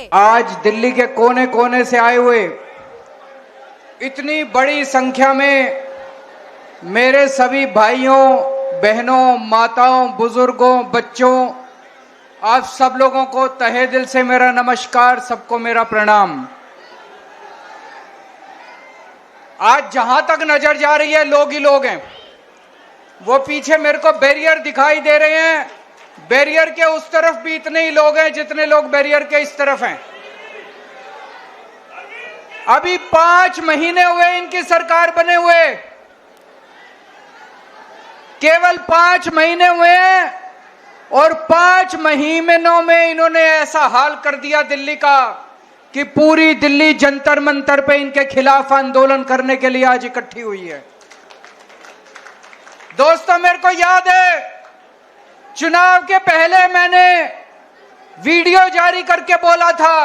आज दिल्ली के कोने कोने से आए हुए इतनी बड़ी संख्या में मेरे सभी भाइयों, बहनों, माताओं, बुजुर्गों, बच्चों, आप सब लोगों को तहे दिल से मेरा नमस्कार, सबको मेरा प्रणाम। आज जहां तक नजर जा रही है लोग ही लोग हैं। वो पीछे मेरे को बैरियर दिखाई दे रहे हैं, बैरियर के उस तरफ भी इतने ही लोग हैं जितने लोग बैरियर के इस तरफ हैं। अभी 5 महीने हुए इनकी सरकार बने हुए, केवल 5 महीने हुए हैं और 5 महीनों में इन्होंने ऐसा हाल कर दिया दिल्ली का कि पूरी दिल्ली जंतर मंतर पे इनके खिलाफ आंदोलन करने के लिए आज इकट्ठी हुई है। दोस्तों, मेरे को याद है चुनाव के पहले मैंने वीडियो जारी करके बोला था,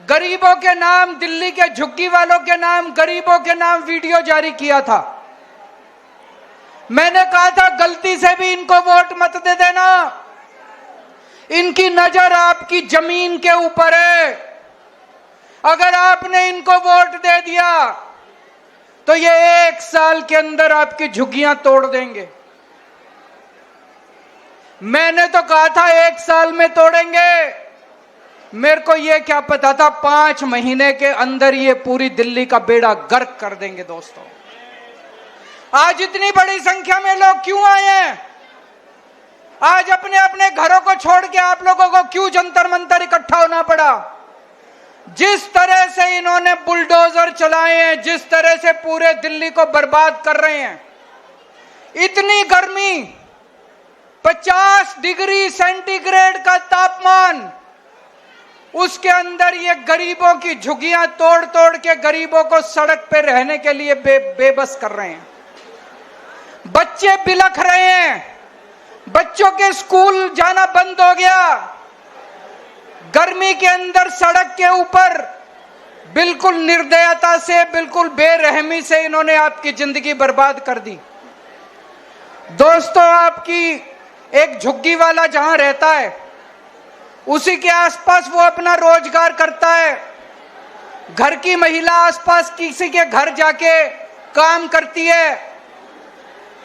गरीबों के नाम, दिल्ली के झुग्गी वालों के नाम, गरीबों के नाम वीडियो जारी किया था। मैंने कहा था गलती से भी इनको वोट मत दे देना, इनकी नजर आपकी जमीन के ऊपर है। अगर आपने इनको वोट दे दिया तो ये 1 साल के अंदर आपकी झुग्गियां तोड़ देंगे। मैंने तो कहा था 1 साल में तोड़ेंगे, मेरे को ये क्या पता था 5 महीने के अंदर ये पूरी दिल्ली का बेड़ा गर्क कर देंगे। दोस्तों, आज इतनी बड़ी संख्या में लोग क्यों आए हैं? आज अपने अपने घरों को छोड़ के आप लोगों को क्यों जंतर मंतर इकट्ठा होना पड़ा? जिस तरह से इन्होंने बुलडोजर चलाए हैं, जिस तरह से पूरे दिल्ली को बर्बाद कर रहे हैं, इतनी गर्मी, 50 डिग्री सेंटीग्रेड का तापमान, उसके अंदर ये गरीबों की झुग्गियां तोड़ तोड़ के गरीबों को सड़क पे रहने के लिए बेबस कर रहे हैं। बच्चे बिलख रहे हैं, बच्चों के स्कूल जाना बंद हो गया। गर्मी के अंदर सड़क के ऊपर बिल्कुल निर्दयता से, बिल्कुल बेरहमी से इन्होंने आपकी जिंदगी बर्बाद कर दी। दोस्तों, आपकी एक झुग्गी वाला जहां रहता है उसी के आसपास वो अपना रोजगार करता है। घर की महिला आसपास किसी के घर जाके काम करती है,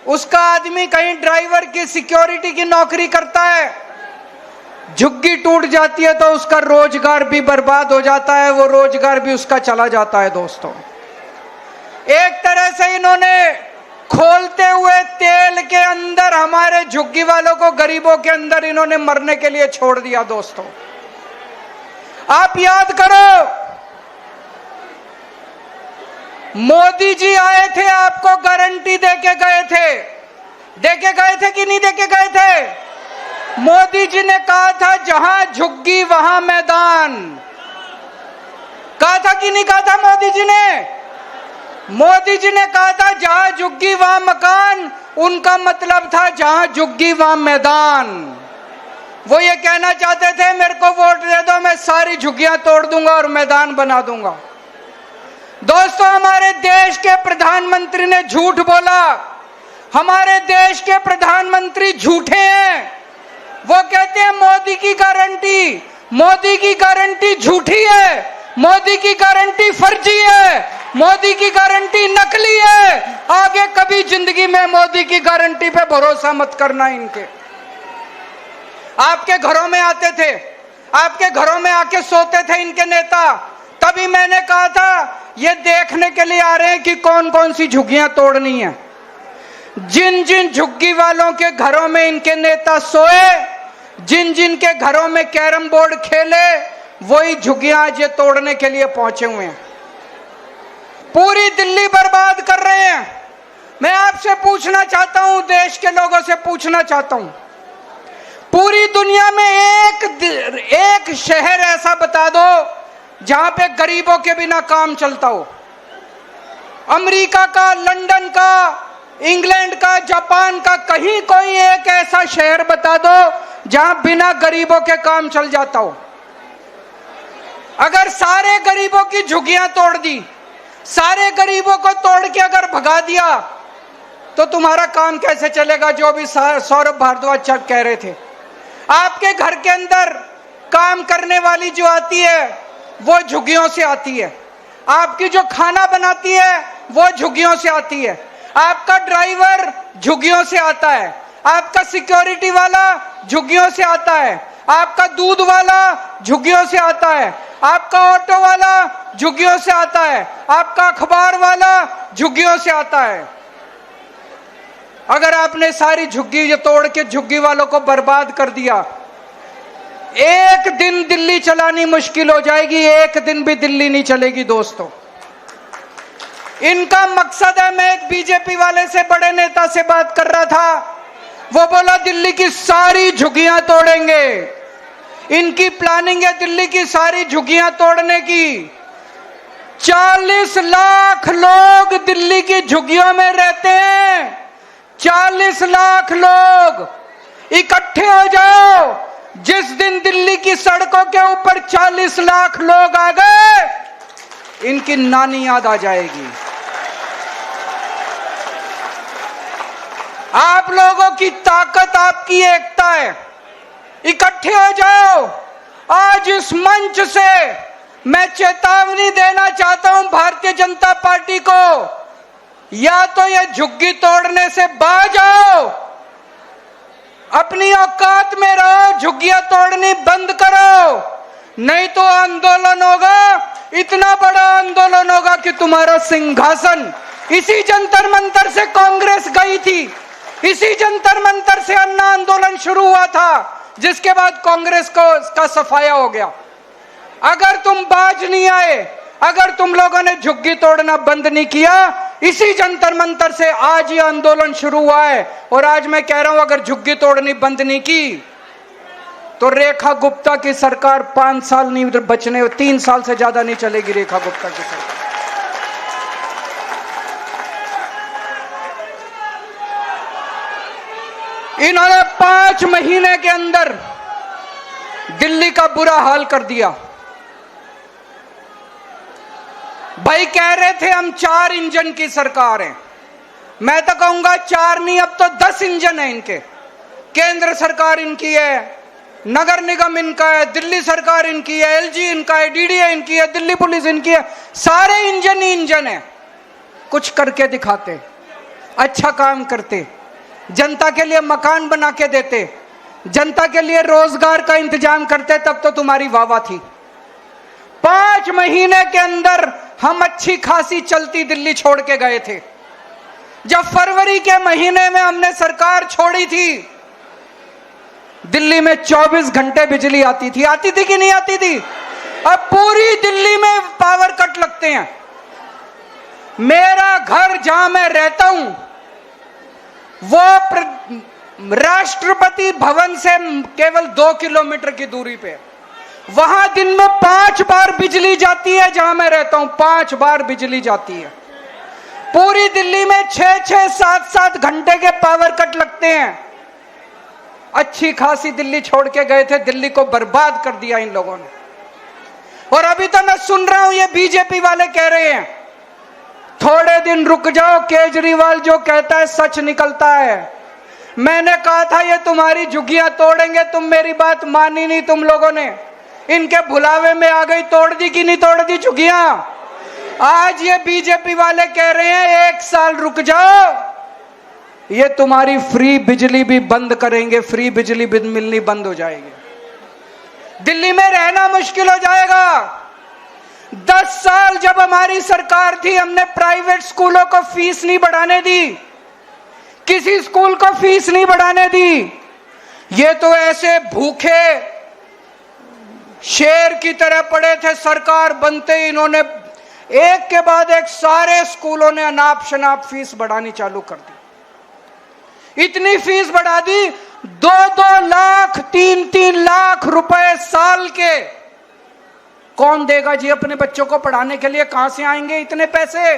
उसका आदमी कहीं ड्राइवर की, सिक्योरिटी की नौकरी करता है। झुग्गी टूट जाती है तो उसका रोजगार भी बर्बाद हो जाता है, वो रोजगार भी उसका चला जाता है। दोस्तों, एक तरह से इन्होंने खोलते हुए तेल के अंदर हमारे झुग्गी वालों को, गरीबों के अंदर इन्होंने मरने के लिए छोड़ दिया। दोस्तों, आप याद करो, मोदी जी आए थे, आपको गारंटी देके गए थे। देके गए थे कि नहीं देके गए थे? मोदी जी ने कहा था जहां झुग्गी वहां मैदान। कहा था कि नहीं कहा था मोदी जी ने? मोदी जी ने कहा था जहां झुग्गी वहां मकान, उनका मतलब था जहां झुग्गी वहां मैदान। वो ये कहना चाहते थे मेरे को वोट दे दो, मैं सारी झुग्गियां तोड़ दूंगा और मैदान बना दूंगा। दोस्तों, हमारे देश के प्रधानमंत्री ने झूठ बोला। हमारे देश के प्रधानमंत्री झूठे हैं। वो कहते हैं मोदी की गारंटी, मोदी की गारंटी झूठी है, मोदी की गारंटी फर्जी है, मोदी की गारंटी नकली है। आगे कभी जिंदगी में मोदी की गारंटी पे भरोसा मत करना इनके। आपके घरों में आते थे, आपके घरों में आके सोते थे इनके नेता। तभी मैंने कहा था ये देखने के लिए आ रहे हैं कि कौन कौन सी झुग्गियां तोड़नी है। जिन जिन झुग्गी वालों के घरों में इनके नेता सोए, जिन जिन के घरों में कैरम बोर्ड खेले, वही झुग्गियां आज ये तोड़ने के लिए पहुंचे हुए हैं। पूरी दिल्ली बर्बाद कर रहे हैं। मैं आपसे पूछना चाहता हूं, देश के लोगों से पूछना चाहता हूं, पूरी दुनिया में एक शहर ऐसा बता दो जहां पे गरीबों के बिना काम चलता हो। अमेरिका का, लंदन का, इंग्लैंड का, जापान का, कहीं कोई एक ऐसा शहर बता दो जहां बिना गरीबों के काम चल जाता हो। अगर सारे गरीबों की झुग्गियां तोड़ दी, सारे गरीबों को तोड़ के अगर भगा दिया तो तुम्हारा काम कैसे चलेगा? जो भी सौरभ भारद्वाज कह रहे थे, आपके घर के अंदर काम करने वाली जो आती है वो झुग्गियों से आती है, आपकी जो खाना बनाती है वो झुग्गियों से आती है, आपका ड्राइवर झुग्गियों से आता है, आपका सिक्योरिटी वाला झुग्गियों से आता है, आपका दूध वाला झुग्गियों से आता है, आपका ऑटो वाला झुग्गियों से आता है, आपका अखबार वाला झुग्गियों से आता है। अगर आपने सारी झुग्गी तोड़ के झुग्गी वालों को बर्बाद कर दिया, एक दिन दिल्ली चलानी मुश्किल हो जाएगी, एक दिन भी दिल्ली नहीं चलेगी दोस्तों। इनका मकसद है, मैं एक बीजेपी वाले से, बड़े नेता से बात कर रहा था, वो बोला दिल्ली की सारी झुग्गियां तोड़ेंगे। इनकी प्लानिंग है दिल्ली की सारी झुग्गियां तोड़ने की। 40 लाख लोग दिल्ली की झुग्गियों में रहते हैं। 40 लाख लोग इकट्ठे हो जाओ। जिस दिन दिल्ली की सड़कों के ऊपर 40 लाख लोग आ गए, इनकी नानी याद आ जाएगी। आप लोगों की ताकत, आपकी एकता है, इकट्ठे हो जाओ। आज इस मंच से मैं चेतावनी देना चाहता हूं भारतीय जनता पार्टी को, या तो ये झुग्गी तोड़ने से बाज आओ, अपनी औकात में रहो, झुग्गियां तोड़नी बंद करो, नहीं तो आंदोलन होगा, इतना बड़ा आंदोलन होगा कि तुम्हारा सिंहासन, इसी जंतर मंतर से कांग्रेस गई थी, इसी जंतर मंतर से अन्ना आंदोलन शुरू हुआ था, जिसके बाद कांग्रेस को का सफाया हो गया। अगर तुम बाज नहीं आए, अगर तुम लोगों ने झुग्गी तोड़ना बंद नहीं किया, इसी जंतर मंतर से आज ये आंदोलन शुरू हुआ है। और आज मैं कह रहा हूं, अगर झुग्गी तोड़नी बंद नहीं की तो रेखा गुप्ता की सरकार 5 साल नहीं बचने, 3 साल से ज्यादा नहीं चलेगी रेखा गुप्ता की सरकार। इन्होंने 5 महीने के अंदर दिल्ली का बुरा हाल कर दिया। भाई कह रहे थे हम 4 इंजन की सरकार है, मैं तो कहूंगा 4 नहीं, अब तो 10 इंजन है इनके। केंद्र सरकार इनकी है, नगर निगम इनका है, दिल्ली सरकार इनकी है, एलजी इनका है, डीडीए इनकी है, दिल्ली पुलिस इनकी है, सारे इंजन ही इंजन है। कुछ करके दिखाते, अच्छा काम करते, जनता के लिए मकान बना के देते, जनता के लिए रोजगार का इंतजाम करते, तब तो तुम्हारी वाहवाह थी। 5 महीने के अंदर हम अच्छी खासी चलती दिल्ली छोड़ के गए थे। जब फरवरी के महीने में हमने सरकार छोड़ी थी, दिल्ली में 24 घंटे बिजली आती थी कि नहीं आती थी? अब पूरी दिल्ली में पावर कट लगते हैं। मेरा घर जहां मैं रहता हूं वो राष्ट्रपति भवन से केवल 2 किलोमीटर की दूरी पे, वहां दिन में 5 बार बिजली जाती है। जहां मैं रहता हूं 5 बार बिजली जाती है। पूरी दिल्ली में 6-6, 7-7 घंटे के पावर कट लगते हैं। अच्छी खासी दिल्ली छोड़ के गए थे, दिल्ली को बर्बाद कर दिया इन लोगों ने। और अभी तो मैं सुन रहा हूं ये बीजेपी वाले कह रहे हैं थोड़े दिन रुक जाओ, केजरीवाल जो कहता है सच निकलता है। मैंने कहा था ये तुम्हारी झुग्गियां तोड़ेंगे, तुम मेरी बात मानी नहीं तुम लोगों ने, इनके भुलावे में आ गई, तोड़ दी कि नहीं तोड़ दी झुग्गियां? आज ये बीजेपी वाले कह रहे हैं 1 साल रुक जाओ, ये तुम्हारी फ्री बिजली भी बंद करेंगे, फ्री बिजली भी मिलनी बंद हो जाएगी, दिल्ली में रहना मुश्किल हो जाएगा। 10 साल जब हमारी सरकार थी, हमने प्राइवेट स्कूलों को फीस नहीं बढ़ाने दी, किसी स्कूल को फीस नहीं बढ़ाने दी। ये तो ऐसे भूखे शेर की तरह पड़े थे, सरकार बनते ही इन्होंने एक के बाद एक सारे स्कूलों ने अनाप शनाप फीस बढ़ानी चालू कर दी। इतनी फीस बढ़ा दी, 2-2 लाख 3-3 लाख रुपए साल के। कौन देगा जी अपने बच्चों को पढ़ाने के लिए? कहां से आएंगे इतने पैसे?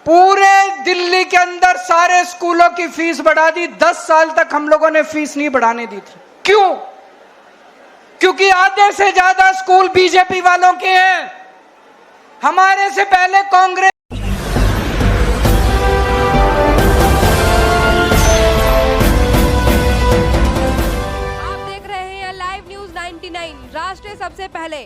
पूरे दिल्ली के अंदर सारे स्कूलों की फीस बढ़ा दी। 10 साल तक हम लोगों ने फीस नहीं बढ़ाने दी थी। क्यों? क्योंकि आधे से ज्यादा स्कूल बीजेपी वालों के हैं। हमारे से पहले कांग्रेस आप देख रहे हैं लाइव न्यूज 9। 1999 राष्ट्र सबसे पहले